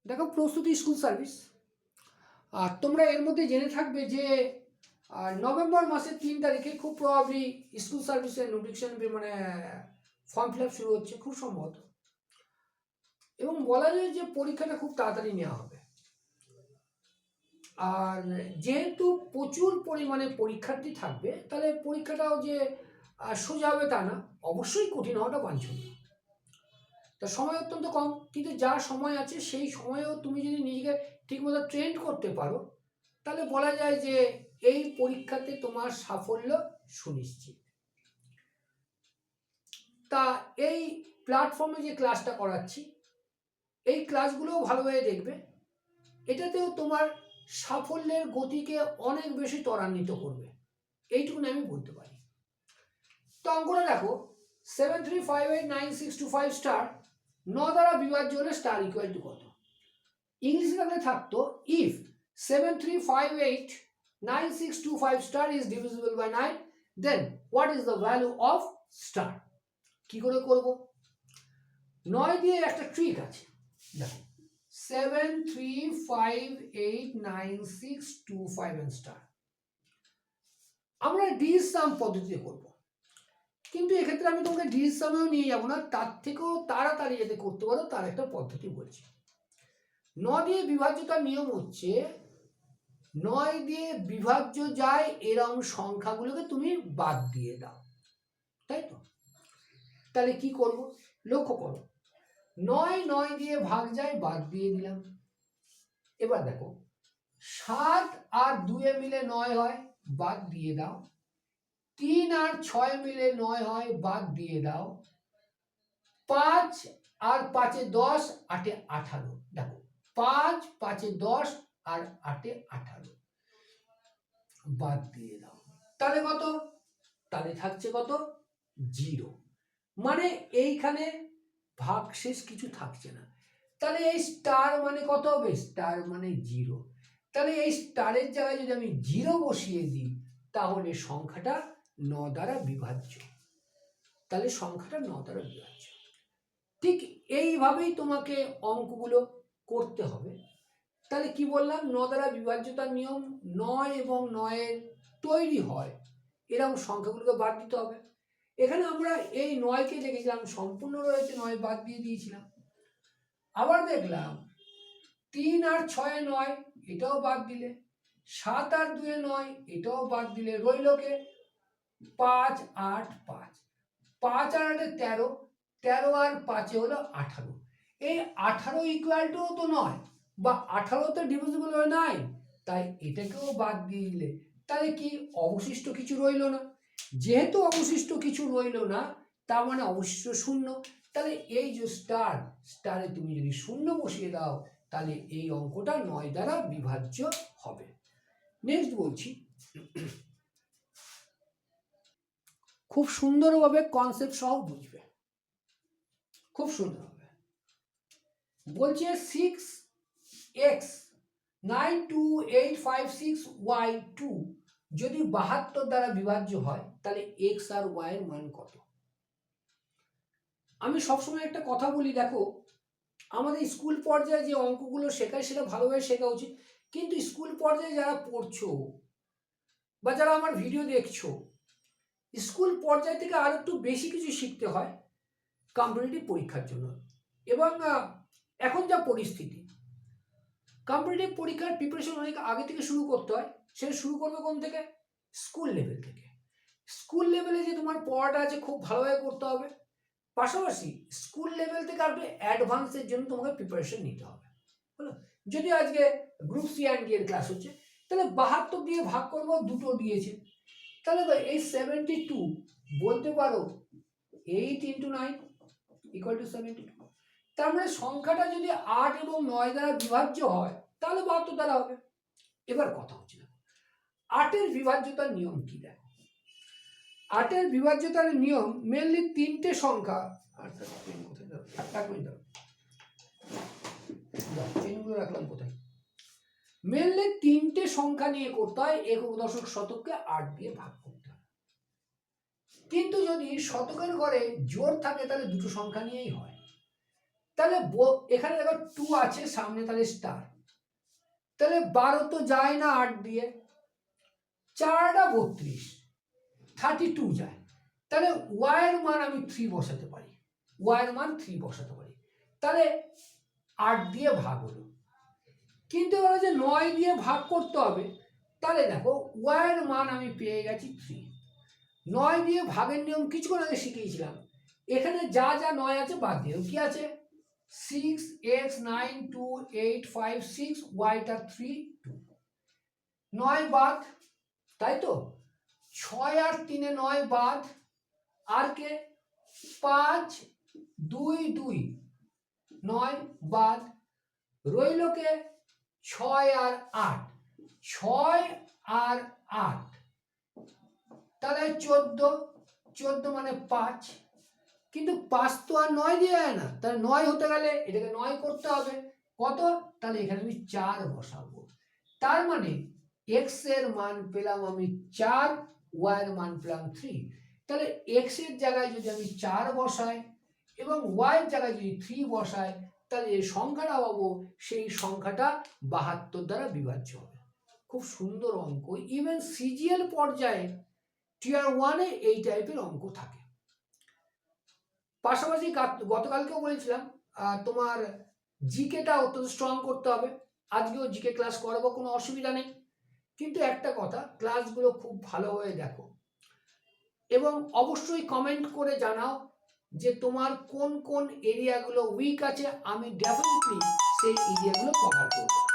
দেখো, প্রস্তুতি school service. আর তোমরা এর মধ্যে জেনে থাকবে যে নভেম্বর মাসের 3 তারিখে খুব প্রবাবলি স্কুল সার্ভিসের নোটিফিকেশন মানে ফর্ম ফিল আপ শুরু হচ্ছে খুব সম্ভবত, এবং বলা যায় যে পরীক্ষাটা খুব তাড়াতাড়ি নেওয়া হবে। আর যেহেতু প্রচুর পরিমাণে পরীক্ষার্থী থাকবে, তাহলে পরীক্ষাটাও যে সোজা হবে তা না, অবশ্যই কঠিন হওয়াটা বাঞ্ছনীয়। তা সময় অত্যন্ত কম, কিন্তু যা সময় আছে সেই সময়েও তুমি যদি নিজেকে ঠিকমতো ট্রেন করতে পারো, তাহলে বলা যায় যে এই পরীক্ষাতে তোমার সাফল্য সুনিশ্চিত। তা এই প্ল্যাটফর্মে যে ক্লাসটা করাচ্ছি, এই ক্লাসগুলোও ভালোভাবে দেখবে। এটাতেও তোমার সাফল্যের গতিকে অনেক বেশি ত্বরান্বিত করবে, এইটুকুনি আমি বলতে পারি। তো অঙ্কটা দেখো, 73589625 স্টার 9 দ্বারা বিভাজ্য হলে স্টার ইকুয়াল টু কত? ইংলিশে থাকলে থাকতো if 73589625 star is divisible by 9, then what is the value of star. কি করে করব? 9 দিয়ে একটা ট্রিক আছে, দেখো 73589625 স্টার আমরা ডিজ সাম পদ্ধতিতে করব, কিন্তু এক্ষেত্রে আমি তোমাকে ডিজ সামেও নিয়ে যাব না, তার থেকেও তাড়াতাড়ি যাতে করতে পারো তার একটা পদ্ধতি বলছি। 9 দিয়ে বিভাজ্যতার নিয়ম হচ্ছে 9 দিয়ে বিভাজ্য যায় এরকম সংখ্যাগুলোকে তুমি বাদ দিয়ে দাও, তাই তো? তাহলে কি করব? লক্ষ্য করো, 9 9 দিয়ে ভাগ যায়, বাদ দিয়ে দিলাম। এবার দেখো, 7 আর 2 মিলে 9 হয়, বাদ দিয়ে দাও। 3 আর 6 মিলে 9 হয়, বাদ দিয়ে দাও। 5 আর 5 10, 8 18, দেখো 5 5 10 আর 8 18, বাদ দিয়ে দাও। তাহলে কত? তাহলে থাকছে কত? 0। মানে এইখানে ভাগশেষ কিছু থাকছে না। তাহলে এই স্টার মানে কত হবে? স্টার মানে 0। তাহলে এই স্টারের জায়গায় যদি আমি 0 বসিয়ে দিই, তাহলে সংখ্যাটা 9 দ্বারা বিভাজ্য। তাহলে সংখ্যাটা 9 দ্বারা বিভাজ্য। ঠিক এইভাবেই তোমাকে অঙ্কগুলো করতে হবে। তাহলে কি বললাম? 9 দ্বারা বিভাজ্যতার নিয়ম, 9 এবং 9 তৈরি হয় এরকম সংখ্যাগুলোকে বাদ দিতে হবে। এখানে আমরা এই 9কে দেখেছিলাম সম্পূর্ণ রয়েছে, 9 বাদ দিয়ে দিয়েছিলাম। আবার দেখলাম 3 আর 6 9, এটাও বাদ দিলে। 7 আর 2 9, এটাও বাদ দিলে। রইল কে? 5 8 5, 5 আর 8 13, 13 আর 5 হলো 18। এই 18 ইকুয়াল টু তো 9, বা 18 তো ডিভিজিবল হয় 9, তাই এটাকেও বাদ দিয়ে দিলে। তাহলে কি অবশিষ্ট কিছু রইল না? যেহেতু অবশিষ্ট কিছু রইল না, তার মানে অবশিষ্ট শূন্য। তাহলে এই যে স্টারে তুমি যদি শূন্য বসিয়ে দাও, তাহলে এই অঙ্কটা 9 দ্বারা বিভাজ্য হবে। নেক্সট বলছি, খুব সুন্দরভাবে কনসেপ্ট সহ বুঝবে, খুব সুন্দরভাবে বলছে 6x 92856y2 যদি 72 দ্বারা বিভাজ্য হয়, তাহলে x আর y এর মান কত? আমি সবসময় একটা কথা বলি, দেখো আমাদের স্কুল পর্যায়ে যে অঙ্কগুলো শেখায় সেটা ভালোভাবে শেখা উচিত, কিন্তু স্কুল পর্যায়ে যারা পড়ছো বা যারা আমার ভিডিও দেখছো, স্কুল পর্যায় থেকে আর একটু বেশি কিছু শিখতে হয় কম্পিটিটিভ পরীক্ষার জন্য। এবং এখন যা পরিস্থিতি, কম্পিটিটিভ পরীক্ষার প্রিপারেশন অনেক আগে থেকে শুরু করতে হয়। সেটা শুরু করবে কোন থেকে? স্কুল লেভেল থেকে। স্কুল লেভেলে যে তোমার পড়াটা আছে খুব ভালোভাবে করতে হবে, পাশাপাশি স্কুল লেভেল থেকে আর অ্যাডভান্সের জন্য তোমাকে প্রিপারেশন নিতে হবে। হলো, যদি আজকে গ্রুপ সি অ্যান্ড ডি এর ক্লাস হচ্ছে, তাহলে 72 দিয়ে ভাগ করবো, দুটো দিয়েছে, তাহলে এই 72 বলতে পারো 8 × 9 = 72। তার মানে সংখ্যাটা যদি 8 এবং 9 দ্বারা বিভাজ্য হয়, তাহলে 72 দ্বারা হবে। এবার কথা হচ্ছে, 8 এর বিভাজ্যতার নিয়ম কি? দেখো, 8 এর বিভাজ্যতার নিয়ম মেনলি 3টে সংখ্যা। মেনলি 3টে সংখ্যা নিয়ে করতে হয়। একক দশক শতককে 8 দিয়ে ভাগ করতে হয়। কিন্তু যদি শতকের ঘরে জোড় থাকে, তাহলে দুটো সংখ্যা নিয়েই হয়। তাহলে এখানে দেখো 2 আছে সামনে, তাহলে স্টার, তাহলে 12 তো যায় না 8 দিয়ে, 4 32, 32 যায়, তাহলে y এর মান আমি 3 বসাতে পারি, y এর মান 3 বসাতে পারি, তাহলে 8 দিয়ে ভাগ হলো। কিন্তু এবার যে 9 দিয়ে ভাগ করতে হবে, তাহলে দেখো y এর মান আমি পেয়ে গেছি 3। 9 দিয়ে ভাগের নিয়ম কিছুক্ষণ আগে শিখিয়েছিলাম, এখানে যা যা 9 আছে বাদ দিও, কি আছে 6 x 9 2 8 5 6, y-টা 3 2, 9 বাদ, তাই তো 6 আর 3 9 বাদ, আর কে 5 2 2 9 বাদ, রইল কে 6 আর 8, 6 আর 8, তাহলে 14, 14 মানে 5, কিন্তু 5 তো আর 9 দিয়ে যায় না, তাহলে 9 হতে গেলে এটাকে 9 করতে হবে, কত, তাহলে এখানে আমি 4 বসাবো, তার মানে x এর মান পেলাম আমি 4, y এর মান পেলাম 3, তাহলে x এর জায়গায় যদি আমি 4 বসাই এবং y এর জায়গায় যদি 3 বসাই, তাহলে এই সংখ্যাটা পাবো, সেই সংখ্যাটা 72 দ্বারা বিভাজ্য হবে। খুব সুন্দর অঙ্ক, ইভেন সিজিএল পর্যায়ে টিয়ার 1-এ এই টাইপের অঙ্ক থাকে। পাশাপাশি গতকালকেও বলেছিলাম তোমার জিকেটা অত্যন্ত স্ট্রং করতে হবে, আজকেও জিকে ক্লাস করাবো, কোনো অসুবিধা নেই, কিন্তু একটা কথা, ক্লাসগুলো খুব ভালোভাবে দেখো এবং অবশ্যই কমেন্ট করে জানাও যে তোমার কোন কোন এরিয়াগুলো উইক আছে, আমি ডেফিনেটলি সেই এরিয়াগুলো কভার করবো।